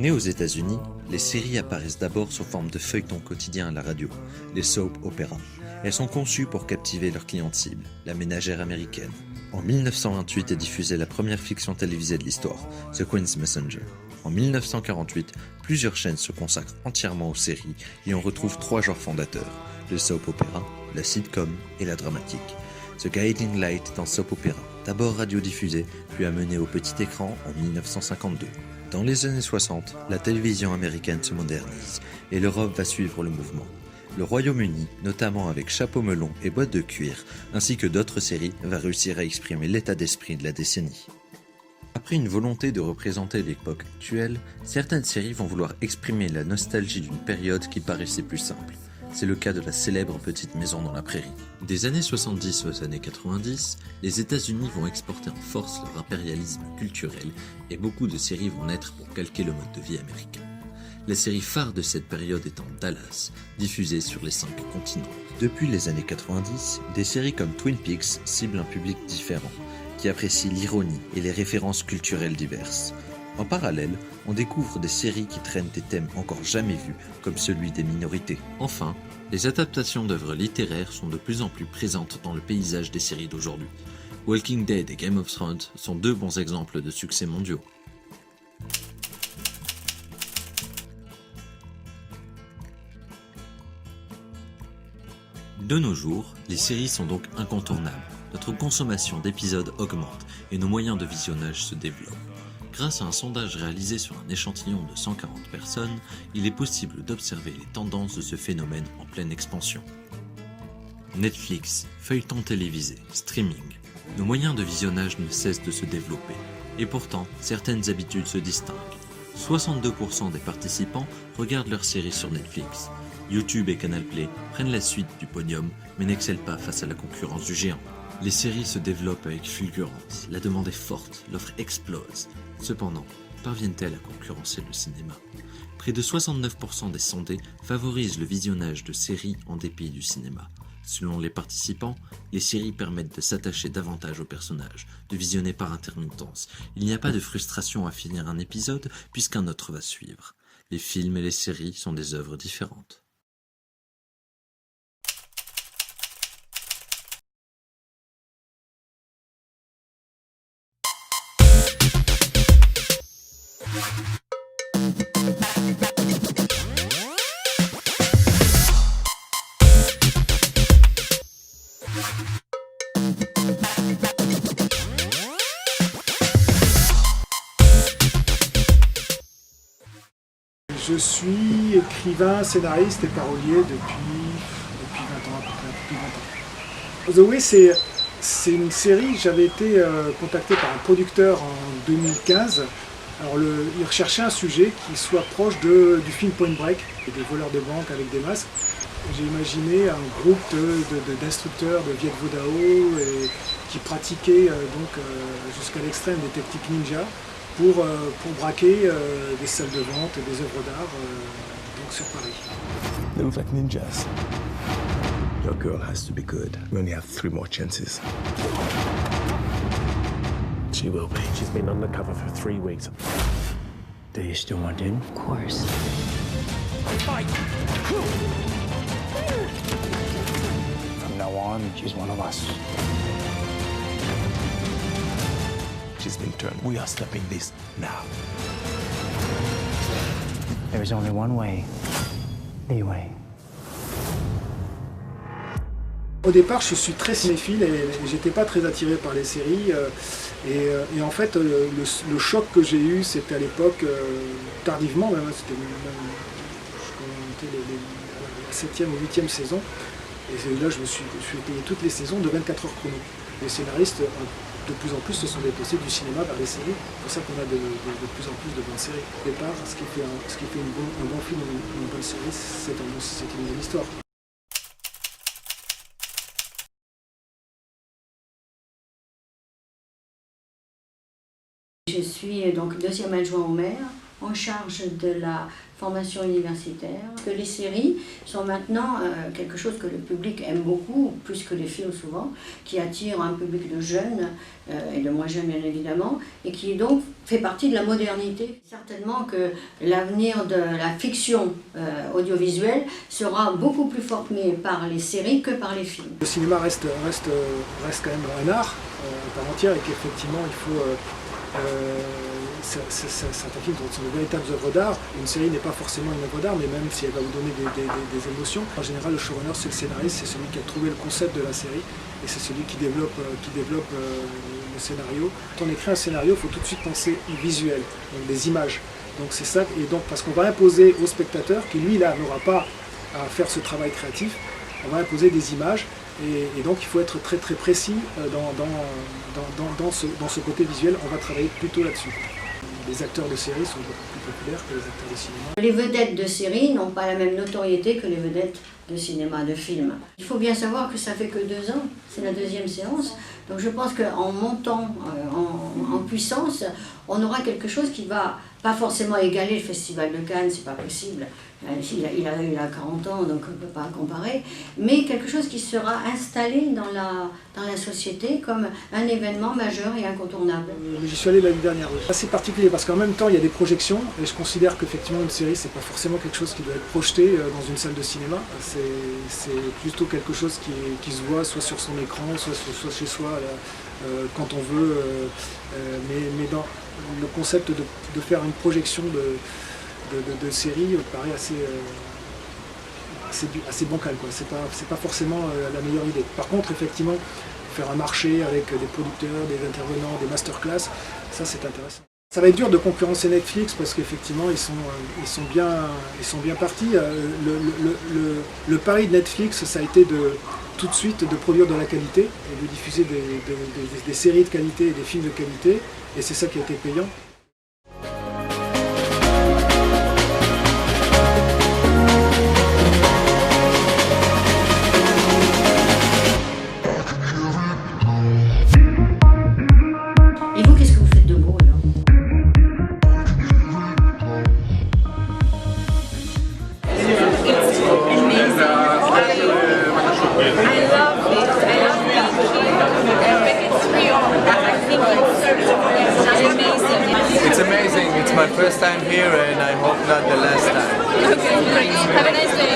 Nées aux États-Unis, les séries apparaissent d'abord sous forme de feuilletons quotidiens à la radio, les soap operas. Elles sont conçues pour captiver leur cliente cible, la ménagère américaine. En 1928 est diffusée la première fiction télévisée de l'histoire, The Queen's Messenger. En 1948, plusieurs chaînes se consacrent entièrement aux séries et on retrouve trois genres fondateurs, le soap opera, la sitcom et la dramatique. The Guiding Light est un soap opera, d'abord radiodiffusé, puis amené au petit écran en 1952. Dans les années 60, la télévision américaine se modernise et l'Europe va suivre le mouvement. Le Royaume-Uni, notamment avec Chapeau melon et Boîte de cuir, ainsi que d'autres séries, va réussir à exprimer l'état d'esprit de la décennie. Après une volonté de représenter l'époque actuelle, certaines séries vont vouloir exprimer la nostalgie d'une période qui paraissait plus simple. C'est le cas de la célèbre Petite Maison dans la Prairie. Des années 70 aux années 90, les États-Unis vont exporter en force leur impérialisme culturel et beaucoup de séries vont naître pour calquer le mode de vie américain. La série phare de cette période étant Dallas, diffusée sur les 5 continents. Depuis les années 90, des séries comme Twin Peaks ciblent un public différent, qui apprécie l'ironie et les références culturelles diverses. En parallèle, on découvre des séries qui traînent des thèmes encore jamais vus, comme celui des minorités. Enfin, les adaptations d'œuvres littéraires sont de plus en plus présentes dans le paysage des séries d'aujourd'hui. Walking Dead et Game of Thrones sont deux bons exemples de succès mondiaux. De nos jours, les séries sont donc incontournables. Notre consommation d'épisodes augmente et nos moyens de visionnage se développent. Grâce à un sondage réalisé sur un échantillon de 140 personnes, il est possible d'observer les tendances de ce phénomène en pleine expansion. Netflix, feuilleton télévisé, streaming. Nos moyens de visionnage ne cessent de se développer. Et pourtant, certaines habitudes se distinguent. 62% des participants regardent leurs séries sur Netflix. YouTube et Canal Play prennent la suite du podium, mais n'excellent pas face à la concurrence du géant. Les séries se développent avec fulgurance, la demande est forte, l'offre explose. Cependant, parviennent-elles à concurrencer le cinéma ? Près de 69% des sondés favorisent le visionnage de séries en dépit du cinéma. Selon les participants, les séries permettent de s'attacher davantage aux personnages, de visionner par intermittence. Il n'y a pas de frustration à finir un épisode puisqu'un autre va suivre. Les films et les séries sont des œuvres différentes. Je suis écrivain, scénariste et parolier depuis 20 ans, à peu près, depuis 20 ans. The Way, c'est une série, j'avais été contacté par un producteur en 2015. Alors il recherchait un sujet qui soit proche du film Point Break, des voleurs de banque avec des masques. J'ai imaginé un groupe d'instructeurs de Viet Vo Dao qui pratiquaient jusqu'à l'extrême des techniques ninja pour braquer des salles de vente et des œuvres d'art donc sur Paris. They look like ninjas. Your girl has to be good. We only have 3 more chances. She will be. She's been undercover for 3 weeks. Do you still want in? Of course. Fight! From now on, she's one of us. She's been turned. We are stopping this now. There is only one way. The way. Au départ, je suis très cinéphile et j'étais pas très attiré par les séries. Et en fait, le choc que j'ai eu, c'était à l'époque, tardivement, même, c'était la 7e ou 8e saison. Et là, je me suis payé toutes les saisons de 24 heures chrono. Les scénaristes, de plus en plus, se sont déplacés du cinéma vers les séries. C'est pour ça qu'on a de plus en plus de bonnes séries. Au départ, ce qui fait un bon film, une bonne série, c'est une bonne histoire. Je suis donc deuxième adjoint au maire, en charge de la formation universitaire. Que les séries sont maintenant quelque chose que le public aime beaucoup, plus que les films souvent, qui attire un public de jeunes et de moins jeunes bien évidemment, et qui donc fait partie de la modernité. Certainement que l'avenir de la fiction audiovisuelle sera beaucoup plus formé par les séries que par les films. Le cinéma reste quand même un art à part entière et qu'effectivement il faut certains films sont de véritables œuvres d'art. Une série n'est pas forcément une œuvre d'art, mais même si elle va vous donner des émotions. En général, le showrunner, c'est le scénariste, c'est celui qui a trouvé le concept de la série et c'est celui qui développe le scénario. Quand on écrit un scénario, il faut tout de suite penser visuel, donc des images. Donc c'est ça, et donc parce qu'on va imposer au spectateur, qui lui là n'aura pas à faire ce travail créatif, on va imposer des images. Et donc il faut être très très précis dans ce côté visuel, on va travailler plutôt là-dessus. Les acteurs de série sont beaucoup plus populaires que les acteurs de cinéma. Les vedettes de série n'ont pas la même notoriété que les vedettes de cinéma, de film. Il faut bien savoir que ça fait que 2 ans, c'est la 2e séance. Donc je pense qu'en montant en puissance, on aura quelque chose qui va pas forcément égaler le Festival de Cannes, c'est pas possible. Il a 40 ans, donc on ne peut pas comparer. Mais quelque chose qui sera installé dans la société comme un événement majeur et incontournable. J'y suis allé l'année dernière. C'est assez particulier parce qu'en même temps, il y a des projections. Et je considère qu'effectivement, une série, c'est pas forcément quelque chose qui doit être projeté dans une salle de cinéma. C'est plutôt quelque chose qui se voit soit sur son écran, soit chez soi, quand on veut. Mais dans le concept de faire une projection de série me paraît assez bancal, quoi. C'est pas forcément la meilleure idée. Par contre, effectivement, faire un marché avec des producteurs, des intervenants, des masterclass, ça c'est intéressant. Ça va être dur de concurrencer Netflix parce qu'effectivement ils sont bien partis. Le pari de Netflix, ça a été tout de suite de produire de la qualité et de diffuser des séries de qualité et des films de qualité, et c'est ça qui a été payant. Et vous, qu'est-ce que vous faites de beau alors? It's amazing. It's my first time here and I hope not the last time. Okay, great. Have a nice day.